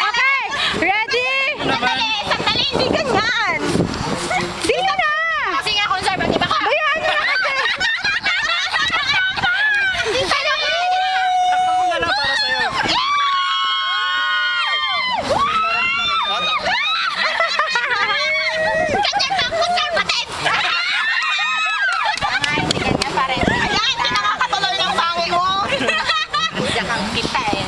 Okay, ready? Sandali, hindi ganyan. Dito na! Kasi nga conservative ako. Bayaan mo na kasi! Hindi ka na Takpan mo na lang para sa'yo. ganyan ka, conservative! Hindi ganyan pa rin. Ayan, hindi nakakatuloy ng bangi mo. Diyan kang kita eh.